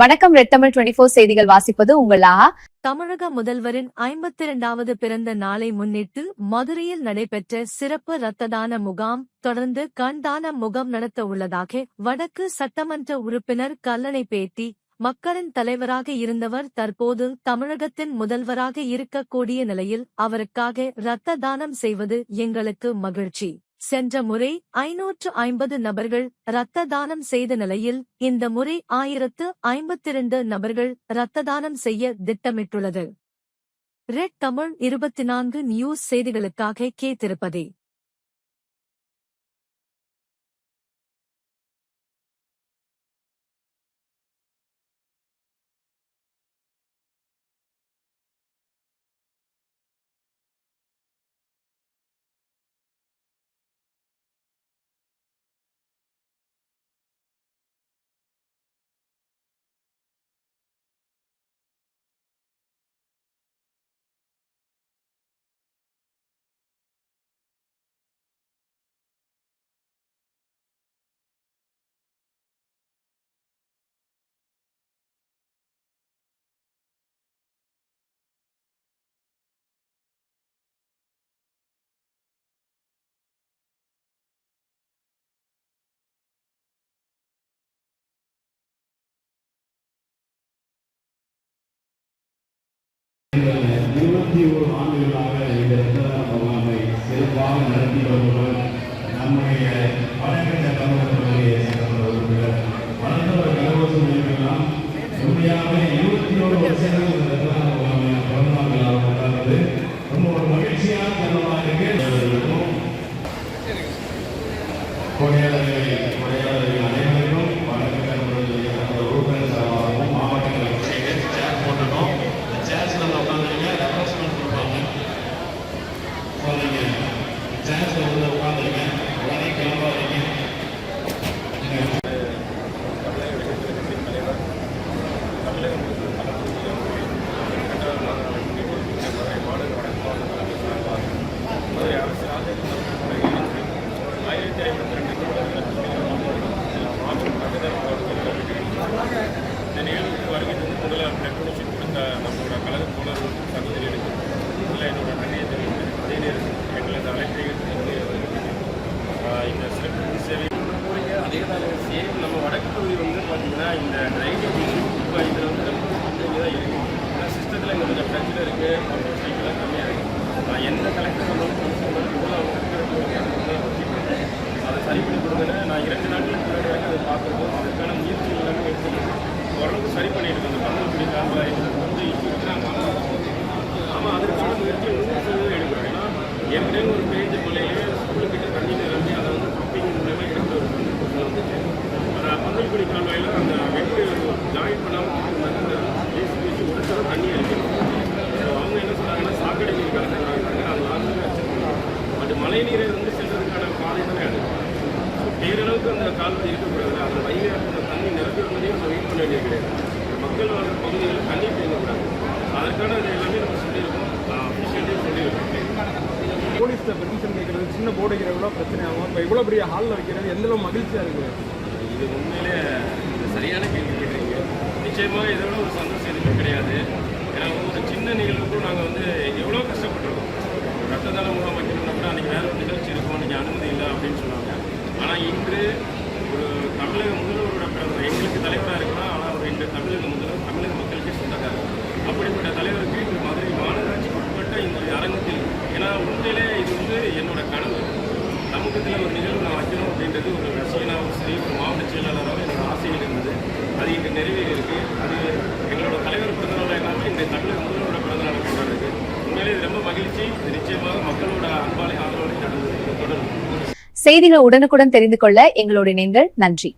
வணக்கம். ரெட் தமிழ் 24 செய்திகள் வாசிப்பது உங்கள் ஆஹா. தமிழக முதல்வரின் 52வது பிறந்த நாளை முன்னிட்டு மதுரையில் நடைபெற்ற சிறப்பு இரத்த தான முகாம் தொடர்ந்து கண்தான முகாம் நடத்த உள்ளதாக வடக்கு சட்டமன்ற உறுப்பினர் கல்லணை பேட்டி. மக்களின் தலைவராக இருந்தவர் தற்போது தமிழகத்தின் முதல்வராக இருக்கக்கூடிய நிலையில் அவருக்காக இரத்த தானம் செய்வது எங்களுக்கு மகிழ்ச்சி. சென்ற முறை 550 நபர்கள் இரத்த தானம் செய்த நிலையில் இந்த முறை 1052 நபர்கள் இரத்த தானம் செய்ய திட்டமிட்டுள்ளது. ரெட் தமிழ் 24 நியூஸ் செய்திகளுக்காக கேட்டிருப்பதே. ஆண்டுகளாக இந்த முகாமை சிறப்பாக நடத்தி வருபவர் நம்முடைய வடகிழக்கு தமிழகத்தினுடைய சட்டமன்ற உறுப்பினர் வளர்ந்தவர் கலவசம் எல்லாம் உண்மையாக 21 வருஷங்கள் இந்த முகாமை பிறந்தநாள் கொண்டாடுறது ரொம்ப ஒரு மகிழ்ச்சியான தருணமாக இருக்கு. கொடையாளர்கள் அனைவருக்கும் வடகிழக்கு தமிழகத்தினுடைய சட்டமன்ற உறுப்பினர் சார்பாகவும் மாவட்டங்கள் சேர் போட்டுட்டோம். சேர்ஸ்ல உட்காந்துருங்க, ரெப்ரசன்ட் கொடுப்பாங்க. சேர்ஸ்ல வந்து உட்காந்துருங்க, உடனே கிளம்பாதீங்க. நம்மளோட கழக தோழர்கள் சகோதரிகளுக்கு இதில் என்னோட நன்றியை தெரிவித்து அதே நேரத்தில் எங்களது அழைப்பை இந்த சிறப்பு சேவை அதே சேவை நம்ம வடக்கு பகுதி வந்து பார்த்திங்கன்னா இந்த ட்ரைனேஜ் இப்போ இதில் வந்து ரொம்ப கம்மியாக தான் இருக்குது. ஏன்னா சிஸ்டத்தில் இங்கே கொஞ்சம் பிரச்சனை இருக்குது, கொஞ்சம் சைக்கிளாக கம்மியாக இருக்குது. நான் எந்த கலெக்டர் அவங்க அதை சரி பண்ணி கொடுங்கன்னு நான் 2 நாட்களுக்கு முன்னாடி வரைக்கும் அதை பார்க்குறோம். அதுக்கான முயற்சி எல்லாமே எடுத்து ஓரளவுக்கு சரி பண்ணிட்டு இருக்கோம். அந்த பந்தல்குடி கால்வாய் வந்து இஷ்யூ இருக்கிறாங்க. ஆமாம், அதற்கான முயற்சி எடுக்கிறோம். ஏன்னா ஏற்கனவே ஒரு பேஜ் மலையிலே ஸ்கூலுக்கிட்ட தண்ணி நிரம்பி அதை வந்து பம்பிங் மூலமாக எடுத்து ஒரு வந்துச்சு. அந்த பந்தல்குடி கால்வாயில் அந்த வெட்டு ஜாயின் பண்ணாமல் அந்த பேசி உடச்சாலும் தண்ணி அடிக்கணும். அவங்க என்ன சொன்னாங்கன்னா சாக்கடை நீர் கலந்துக்கிறாங்க, அது ஆளுநர் வச்சிருக்கணும். பட் மழை நீரை வந்து செல்வதற்கான பாதை தானே அது. பேரளவுக்கு அந்த கால்வாய் இருக்கக்கூடாது. அந்த வயலில் அந்த தண்ணி நிரம்பிடுவதையும் நம்ம வெயிட் பண்ண வேண்டியது கிடையாது. மக்கள் வாழ்ற பகுதிகளில் தண்ணி தேங்கக்கூடாது. அதற்கான அது எல்லாமே நம்ம சொல்லியிருக்கோம், அஃபிஷியல்டே சொல்லியிருக்கோம். போலீஸில் பெர்மிஷன் கேட்குறது சின்ன போர்டு வைக்கிற எவ்வளோ பிரச்சனை ஆகும். இப்போ இவ்வளோ பெரிய ஹாலில் வைக்கிறது எந்தளவு மகிழ்ச்சியாக இருக்குது. இது உண்மையிலே சரியான கேள்வி கேட்குறீங்க. நிச்சயமாக இதோட ஒரு சந்தோஷம் எதுவுமே கிடையாது. ஏன்னா ஒரு சின்ன நிகழ்வுக்கும் நாங்கள் வந்து எவ்வளோ கஷ்டப்பட்டுருக்கோம். ரத்த தான முகாம் வைக்கணும்னா கூட அன்றைக்கி வேறு ஒரு நிகழ்ச்சி இருக்கும், அன்றைக்கி அனுமதி இல்லை அப்படின்னு சொன்னாங்க. ஆனால் இன்று ஒரு தமிழக முதல்வரோட பிறந்த எங்களுக்கு தலைவராக இருக்கலாம். ஆனால் ஒரு இன்று தமிழக முதல்வர் தமிழக மக்களுக்கே சொந்தக்காரர். அப்படிப்பட்ட தலைவருக்கு இந்த மதுரை மாநகராட்சிக்கு உட்பட்ட இந்த அரங்கத்தில், ஏன்னா உண்மையிலே இது வந்து என்னோட கனவு. சமூகத்தில் ஒரு நிகழ்வு நான் வைக்கணும் அப்படின்றது ஒரு ரசிகனாகவும் சரி, ஒரு மாவட்ட செயலாளராகவும் என்னோட ஆசைகள் இருந்தது. அது இன்று நிறைவேறி இருக்குது. அது எங்களோட தலைவர் பிறந்தநாள் இல்லாமல் இன்றைய தமிழக முதல்வரோட பிறந்தநாள் கொண்டாடுறது உண்மையிலே இது ரொம்ப மகிழ்ச்சி. இது நிச்சயமாக மக்களோட அன்பாலை ஆதரவோடு நடந்தது. தொடரும் செய்திகளை உடனுக்குடன் தெரிந்து கொள்ள எங்களோடு இணைங்கள். நன்றி.